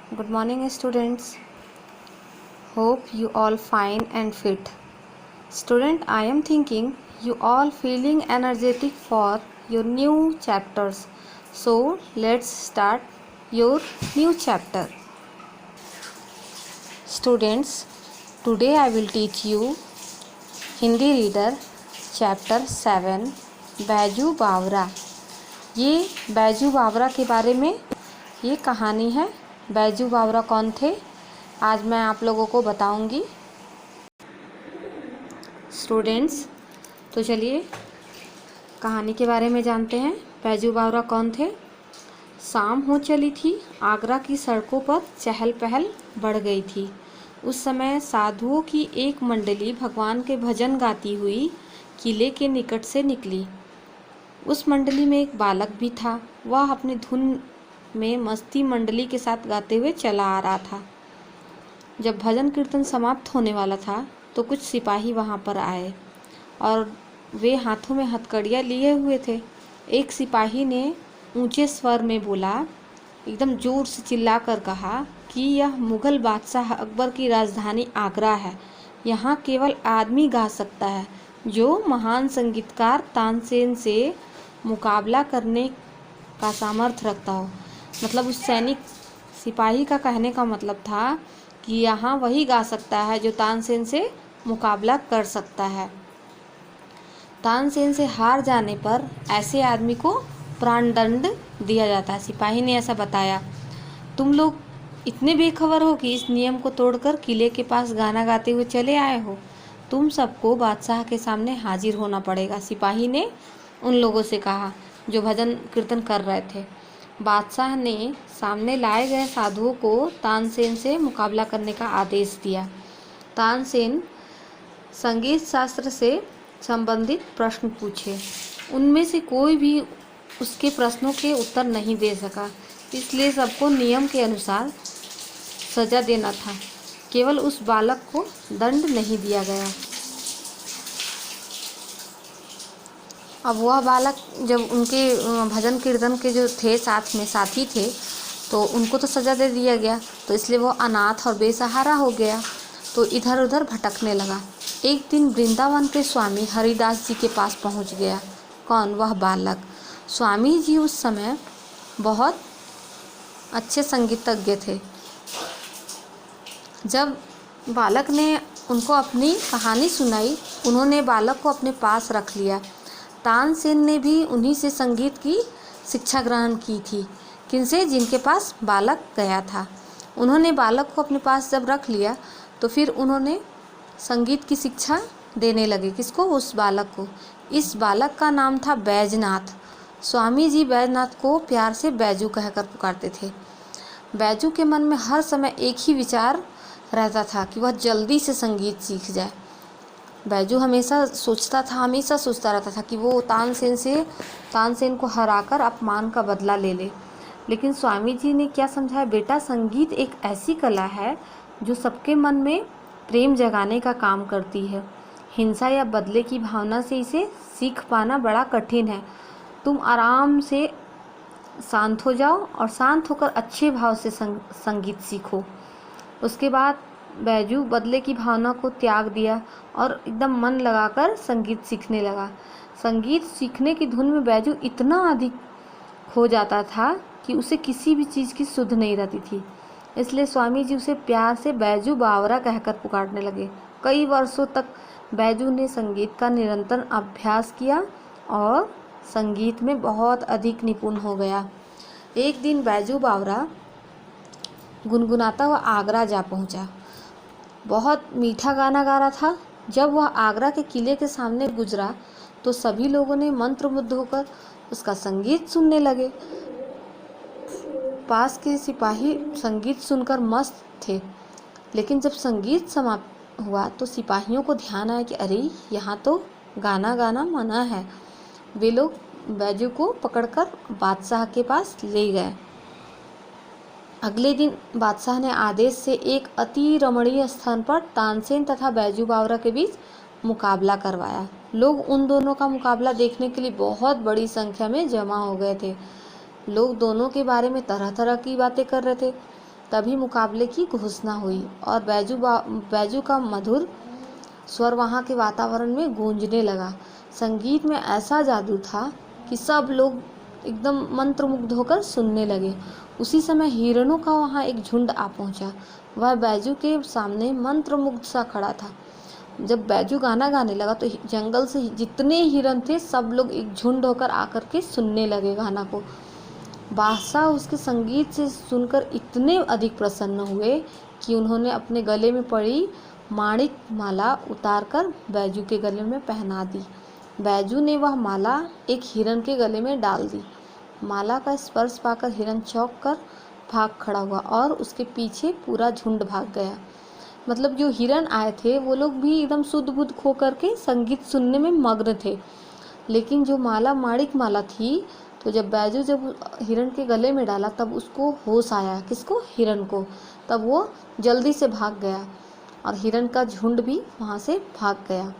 Good morning, students. Hope you all fine and fit. Student, I am thinking you all feeling energetic for your new chapters. So let's start your new chapter. Students, today I will teach you Hindi reader chapter 7 Baiju Bawra. ये बैजू बावरा के बारे में ये कहानी है। बैजू बावरा कौन थे, आज मैं आप लोगों को बताऊंगी। स्टूडेंट्स, तो चलिए कहानी के बारे में जानते हैं। बैजू बावरा कौन थे। शाम हो चली थी, आगरा की सड़कों पर चहल पहल बढ़ गई थी। उस समय साधुओं की एक मंडली भगवान के भजन गाती हुई किले के निकट से निकली। उस मंडली में एक बालक भी था। वह अपनी धुन में मस्ती मंडली के साथ गाते हुए चला आ रहा था। जब भजन कीर्तन समाप्त होने वाला था तो कुछ सिपाही वहां पर आए और वे हाथों में हथकड़ियाँ लिए हुए थे। एक सिपाही ने ऊंचे स्वर में बोला, एकदम जोर से चिल्ला कर कहा कि यह मुग़ल बादशाह अकबर की राजधानी आगरा है। यहाँ केवल आदमी गा सकता है जो महान संगीतकार तानसेन से मुकाबला करने का सामर्थ्य रखता हो। मतलब उस सैनिक सिपाही का कहने का मतलब था कि यहाँ वही गा सकता है जो तानसेन से मुकाबला कर सकता है। तानसेन से हार जाने पर ऐसे आदमी को प्राणदंड दिया जाता है। सिपाही ने ऐसा बताया। तुम लोग इतने बेखबर हो कि इस नियम को तोड़कर किले के पास गाना गाते हुए चले आए हो। तुम सबको बादशाह के सामने हाजिर होना पड़ेगा, सिपाही ने उन लोगों से कहा जो भजन कीर्तन कर रहे थे। बादशाह ने सामने लाए गए साधुओं को तानसेन से मुकाबला करने का आदेश दिया। तानसेन संगीत शास्त्र से संबंधित प्रश्न पूछे। उनमें से कोई भी उसके प्रश्नों के उत्तर नहीं दे सका, इसलिए सबको नियम के अनुसार सजा देना था। केवल उस बालक को दंड नहीं दिया गया। अब वह बालक, जब उनके भजन कीर्तन के जो थे साथ में साथी थे, तो उनको तो सजा दे दिया गया, तो इसलिए वो अनाथ और बेसहारा हो गया, तो इधर उधर भटकने लगा। एक दिन वृंदावन के स्वामी हरिदास जी के पास पहुंच गया। कौन? वह बालक। स्वामी जी उस समय बहुत अच्छे संगीतज्ञ थे। जब बालक ने उनको अपनी कहानी सुनाई, उन्होंने बालक को अपने पास रख लिया। तानसेन ने भी उन्हीं से संगीत की शिक्षा ग्रहण की थी। किनसे? जिनके पास बालक गया था। उन्होंने बालक को अपने पास जब रख लिया तो फिर उन्होंने संगीत की शिक्षा देने लगे। किसको? उस बालक को। इस बालक का नाम था बैजनाथ। स्वामी जी बैजनाथ को प्यार से बैजू कहकर पुकारते थे। बैजू के मन में हर समय एक ही विचार रहता था कि वह जल्दी से संगीत सीख जाए। बैजू हमेशा सोचता रहता था कि वो तानसेन को हराकर अपमान का बदला ले ले। लेकिन स्वामी जी ने क्या समझाया, बेटा संगीत एक ऐसी कला है जो सबके मन में प्रेम जगाने का काम करती है। हिंसा या बदले की भावना से इसे सीख पाना बड़ा कठिन है। तुम आराम से शांत हो जाओ और शांत होकर अच्छे भाव से संगीत सीखो। उसके बाद बैजू बदले की भावना को त्याग दिया और एकदम मन लगाकर संगीत सीखने लगा। संगीत सीखने की धुन में बैजू इतना अधिक खो जाता था कि उसे किसी भी चीज़ की सुध नहीं रहती थी। इसलिए स्वामी जी उसे प्यार से बैजू बावरा कहकर पुकारने लगे। कई वर्षों तक बैजू ने संगीत का निरंतर अभ्यास किया और संगीत में बहुत अधिक निपुण हो गया। एक दिन बैजू बावरा गुनगुनाता हुआ आगरा जा पहुंचा। बहुत मीठा गाना गा रहा था। जब वह आगरा के किले के सामने गुजरा तो सभी लोगों ने मंत्रमुग्ध होकर उसका संगीत सुनने लगे। पास के सिपाही संगीत सुनकर मस्त थे, लेकिन जब संगीत समाप्त हुआ तो सिपाहियों को ध्यान आया कि अरे, यहाँ तो गाना गाना मना है। वे लोग बैजू को पकड़कर बादशाह के पास ले गए। अगले दिन बादशाह ने आदेश से एक अति रमणीय स्थान पर तानसेन तथा बैजू बावरा के बीच मुकाबला करवाया। लोग उन दोनों का मुकाबला देखने के लिए बहुत बड़ी संख्या में जमा हो गए थे। लोग दोनों के बारे में तरह तरह की बातें कर रहे थे। तभी मुकाबले की घोषणा हुई और बैजू का मधुर स्वर वहाँ के वातावरण में गूंजने लगा। संगीत में ऐसा जादू था कि सब लोग एकदम मंत्रमुग्ध होकर सुनने लगे। उसी समय हिरणों का वहाँ एक झुंड आ पहुँचा। वह बैजू के सामने मंत्रमुग्ध सा खड़ा था। जब बैजू गाना गाने लगा तो जंगल से जितने हिरन थे सब लोग एक झुंड होकर आकर के सुनने लगे गाना को। बादशाह उसके संगीत से सुनकर इतने अधिक प्रसन्न हुए कि उन्होंने अपने गले में पड़ी माणिक माला उतारकर बैजू के गले में पहना दी। बैजू ने वह माला एक हिरन के गले में डाल दी। माला का स्पर्श पाकर हिरन चौंक कर भाग खड़ा हुआ और उसके पीछे पूरा झुंड भाग गया। मतलब जो हिरन आए थे वो लोग भी एकदम शुद्ध बुद्ध खो करके संगीत सुनने में मग्न थे। लेकिन जो माला माणिक माला थी, तो जब बैजू जब हिरन के गले में डाला तब उसको होश आया। किसको? हिरन को। तब वो जल्दी से भाग गया और हिरन का झुंड भी वहाँ से भाग गया।